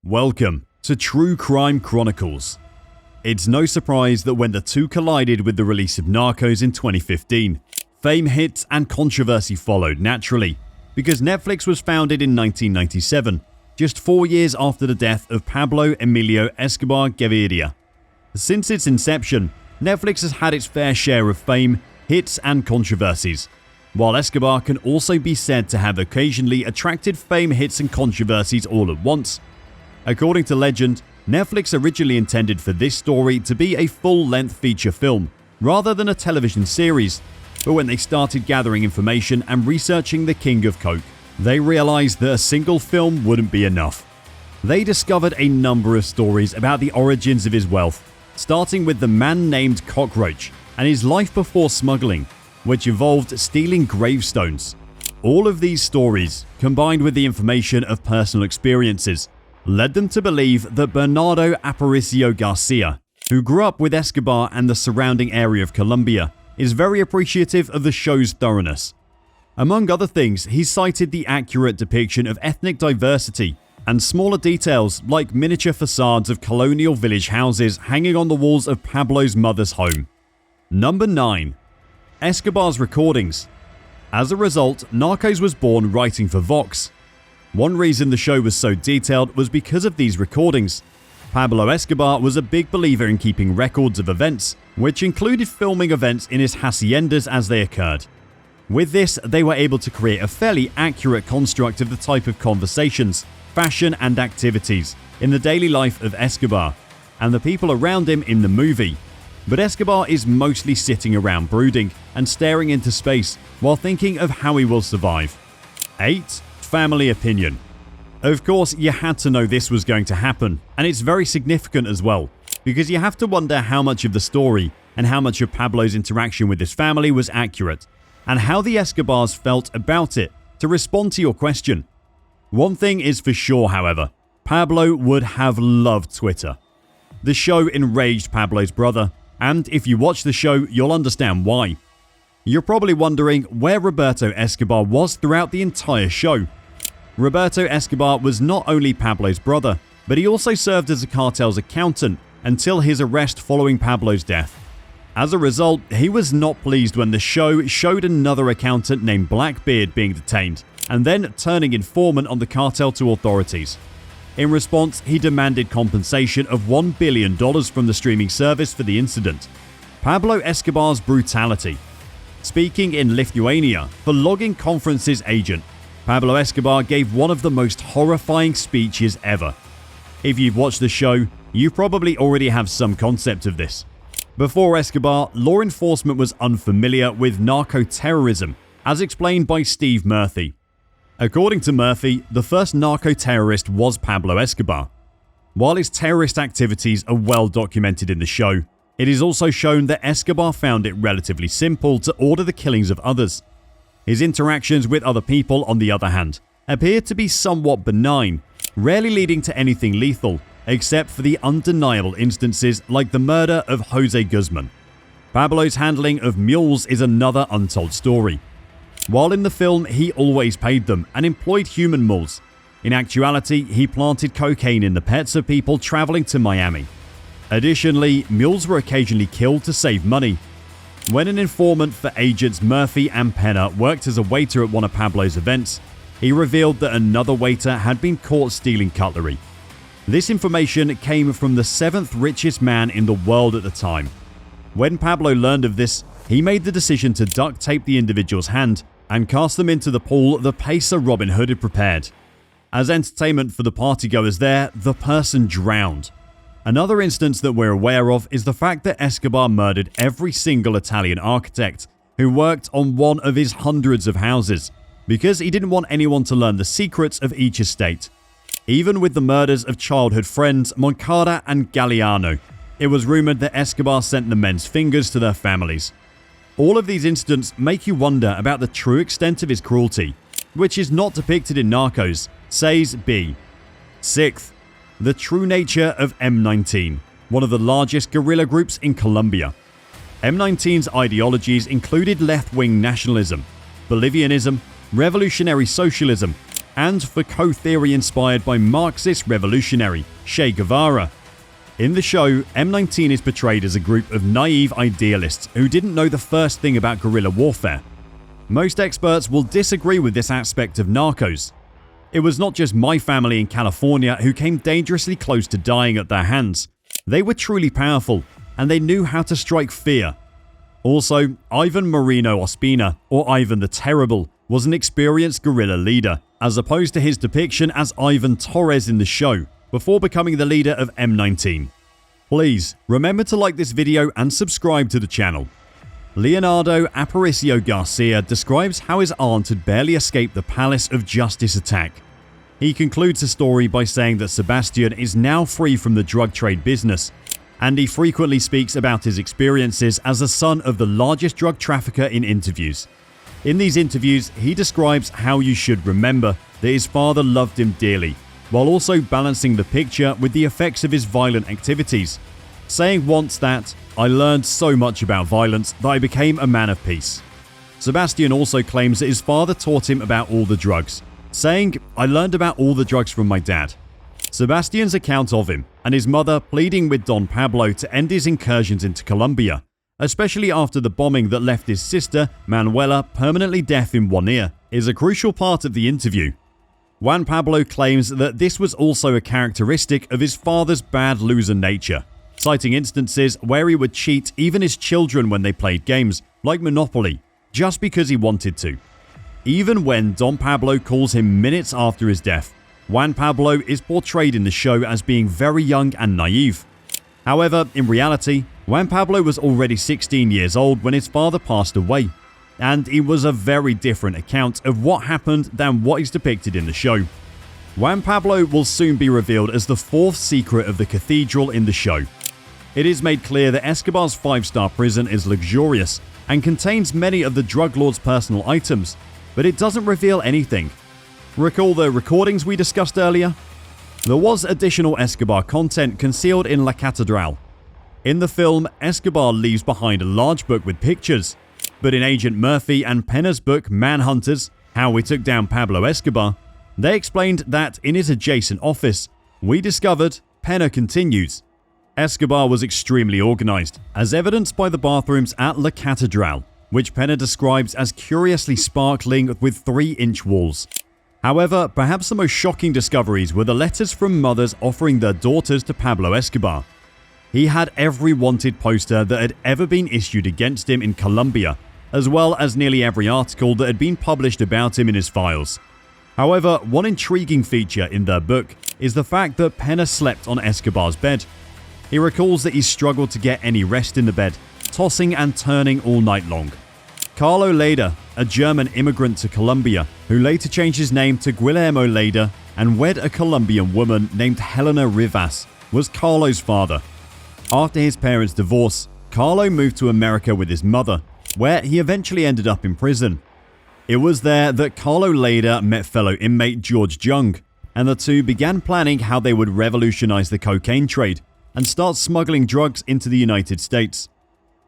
Welcome to True Crime Chronicles. It's no surprise that when the two collided with the release of Narcos in 2015, fame hit and controversy followed naturally, because Netflix was founded in 1997, just 4 years after the death of Pablo Emilio Escobar Gaviria. Since its inception, Netflix has had its fair share of fame, hits and controversies, while Escobar can also be said to have occasionally attracted fame, hits and controversies all at once. According to legend, Netflix originally intended for this story to be a full-length feature film, rather than a television series, but when they started gathering information and researching the King of Coke, they realized that a single film wouldn't be enough. They discovered a number of stories about the origins of his wealth, starting with the man named Cockroach and his life before smuggling, which involved stealing gravestones. All of these stories, combined with the information of personal experiences, led them to believe that Bernardo Aparicio Garcia, who grew up with Escobar and the surrounding area of Colombia, is very appreciative of the show's thoroughness. Among other things, he cited the accurate depiction of ethnic diversity and smaller details like miniature facades of colonial village houses hanging on the walls of Pablo's mother's home. Number 9. Escobar's recordings. As a result, Narcos was born writing for Vox. One reason the show was so detailed was because of these recordings. Pablo Escobar was a big believer in keeping records of events, which included filming events in his haciendas as they occurred. With this, they were able to create a fairly accurate construct of the type of conversations, fashion and activities in the daily life of Escobar and the people around him in the movie. But Escobar is mostly sitting around brooding and staring into space while thinking of how he will survive. 8. Family opinion. Of course, you had to know this was going to happen, and it's very significant as well, because you have to wonder how much of the story and how much of Pablo's interaction with his family was accurate, and how the Escobars felt about it to respond to your question. One thing is for sure, however, Pablo would have loved Twitter. The show enraged Pablo's brother, and if you watch the show, you'll understand why. You're probably wondering where Roberto Escobar was throughout the entire show. Roberto Escobar was not only Pablo's brother, but he also served as the cartel's accountant until his arrest following Pablo's death. As a result, he was not pleased when the show showed another accountant named Blackbeard being detained, and then turning informant on the cartel to authorities. In response, he demanded compensation of $1 billion from the streaming service for the incident. Pablo Escobar's brutality. Speaking in Lithuania for Logging Conference's agent, Pablo Escobar gave one of the most horrifying speeches ever. If you've watched the show, you probably already have some concept of this. Before Escobar, law enforcement was unfamiliar with narco-terrorism, as explained by Steve Murphy. According to Murphy, the first narco-terrorist was Pablo Escobar. While his terrorist activities are well documented in the show, it is also shown that Escobar found it relatively simple to order the killings of others. His interactions with other people, on the other hand, appear to be somewhat benign, rarely leading to anything lethal, except for the undeniable instances like the murder of Jose Guzman. Pablo's handling of mules is another untold story. While in the film, he always paid them and employed human mules. In actuality, he planted cocaine in the pets of people traveling to Miami. Additionally, mules were occasionally killed to save money. When an informant for agents Murphy and Pena worked as a waiter at one of Pablo's events, he revealed that another waiter had been caught stealing cutlery. This information came from the 7th richest man in the world at the time. When Pablo learned of this, he made the decision to duct tape the individual's hand and cast them into the pool the pacer Robin Hood had prepared. As entertainment for the partygoers there, the person drowned. Another instance that we're aware of is the fact that Escobar murdered every single Italian architect who worked on one of his hundreds of houses because he didn't want anyone to learn the secrets of each estate. Even with the murders of childhood friends Moncada and Galliano, it was rumored that Escobar sent the men's fingers to their families. All of these incidents make you wonder about the true extent of his cruelty, which is not depicted in Narcos, says B. 6th, the true nature of M19, one of the largest guerrilla groups in Colombia. M19's ideologies included left-wing nationalism, Bolivianism, revolutionary socialism, and for co-theory inspired by Marxist revolutionary Che Guevara. In the show, M19 is portrayed as a group of naive idealists who didn't know the first thing about guerrilla warfare. Most experts will disagree with this aspect of narcos. It was not just my family in California who came dangerously close to dying at their hands. They were truly powerful, and they knew how to strike fear. Also, Ivan Moreno Ospina, or Ivan the Terrible, was an experienced guerrilla leader, as opposed to his depiction as Ivan Torres in the show, before becoming the leader of M19. Please remember to like this video and subscribe to the channel. Leonardo Aparicio Garcia describes how his aunt had barely escaped the Palace of Justice attack. He concludes the story by saying that Sebastian is now free from the drug trade business, and he frequently speaks about his experiences as the son of the largest drug trafficker in interviews. In these interviews, he describes how you should remember that his father loved him dearly, while also balancing the picture with the effects of his violent activities, saying once that, "I learned so much about violence that I became a man of peace." Sebastian also claims that his father taught him about all the drugs, saying, "I learned about all the drugs from my dad." Sebastian's account of him and his mother pleading with Don Pablo to end his incursions into Colombia, especially after the bombing that left his sister, Manuela, permanently deaf in one ear, is a crucial part of the interview. Juan Pablo claims that this was also a characteristic of his father's bad loser nature, citing instances where he would cheat even his children when they played games, like Monopoly, just because he wanted to. Even when Don Pablo calls him minutes after his death, Juan Pablo is portrayed in the show as being very young and naive. However, in reality, Juan Pablo was already 16 years old when his father passed away, and it was a very different account of what happened than what is depicted in the show. Juan Pablo will soon be revealed as the fourth secret of the cathedral in the show. It is made clear that Escobar's 5-star prison is luxurious and contains many of the drug lord's personal items, but it doesn't reveal anything. Recall the recordings we discussed earlier? There was additional Escobar content concealed in La Catedral. In the film, Escobar leaves behind a large book with pictures, but in Agent Murphy and Pena's book Manhunters, How We Took Down Pablo Escobar, they explained that in his adjacent office, we discovered, Pena continues, Escobar was extremely organized, as evidenced by the bathrooms at La Catedral, which Pena describes as curiously sparkling with 3-inch walls. However, perhaps the most shocking discoveries were the letters from mothers offering their daughters to Pablo Escobar. He had every wanted poster that had ever been issued against him in Colombia, as well as nearly every article that had been published about him in his files. However, one intriguing feature in their book is the fact that Pena slept on Escobar's bed. He recalls that he struggled to get any rest in the bed, tossing and turning all night long. Carlo Leda, a German immigrant to Colombia, who later changed his name to Guillermo Leda and wed a Colombian woman named Helena Rivas, was Carlo's father. After his parents' divorce, Carlo moved to America with his mother, where he eventually ended up in prison. It was there that Carlo Leda met fellow inmate George Jung, and the two began planning how they would revolutionize the cocaine trade and start smuggling drugs into the United States.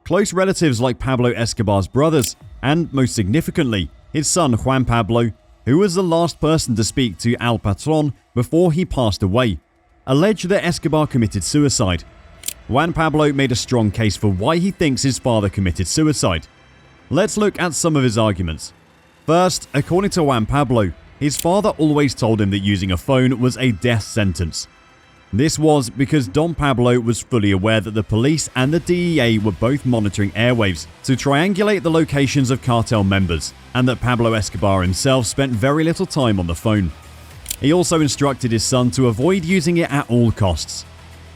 Close relatives like Pablo Escobar's brothers, and most significantly, his son Juan Pablo, who was the last person to speak to Al Patron before he passed away, alleged that Escobar committed suicide. Juan Pablo made a strong case for why he thinks his father committed suicide. Let's look at some of his arguments. First, according to Juan Pablo, his father always told him that using a phone was a death sentence. This was because Don Pablo was fully aware that the police and the DEA were both monitoring airwaves to triangulate the locations of cartel members, and that Pablo Escobar himself spent very little time on the phone. He also instructed his son to avoid using it at all costs.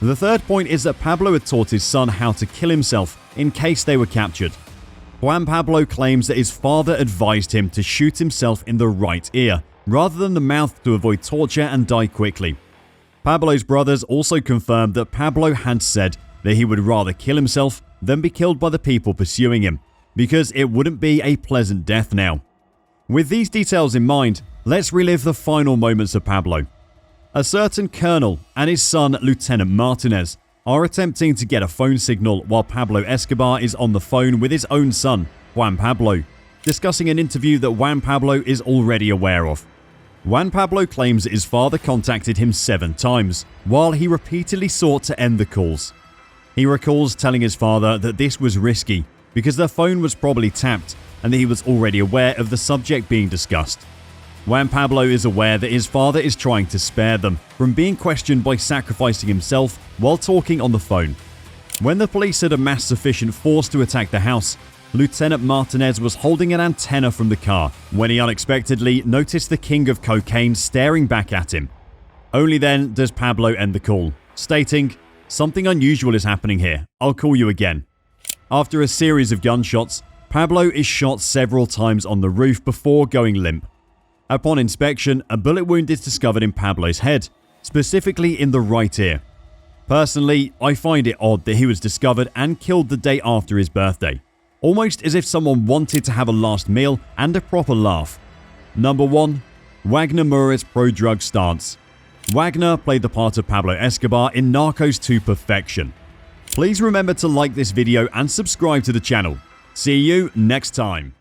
The third point is that Pablo had taught his son how to kill himself in case they were captured. Juan Pablo claims that his father advised him to shoot himself in the right ear rather than the mouth to avoid torture and die quickly. Pablo's brothers also confirmed that Pablo had said that he would rather kill himself than be killed by the people pursuing him, because it wouldn't be a pleasant death now. With these details in mind, let's relive the final moments of Pablo. A certain colonel and his son Lieutenant Martinez are attempting to get a phone signal while Pablo Escobar is on the phone with his own son, Juan Pablo, discussing an interview that Juan Pablo is already aware of. Juan Pablo claims that his father contacted him 7 times, while he repeatedly sought to end the calls. He recalls telling his father that this was risky because their phone was probably tapped and that he was already aware of the subject being discussed. Juan Pablo is aware that his father is trying to spare them from being questioned by sacrificing himself while talking on the phone. When the police had amassed sufficient force to attack the house, Lieutenant Martinez was holding an antenna from the car when he unexpectedly noticed the king of cocaine staring back at him. Only then does Pablo end the call, stating, "Something unusual is happening here. I'll call you again." After a series of gunshots, Pablo is shot several times on the roof before going limp. Upon inspection, a bullet wound is discovered in Pablo's head, specifically in the right ear. Personally, I find it odd that he was discovered and killed the day after his birthday, almost as if someone wanted to have a last meal and a proper laugh. Number 1. Wagner Moura's pro-drug stance. Wagner played the part of Pablo Escobar in Narcos to perfection. Please remember to like this video and subscribe to the channel. See you next time.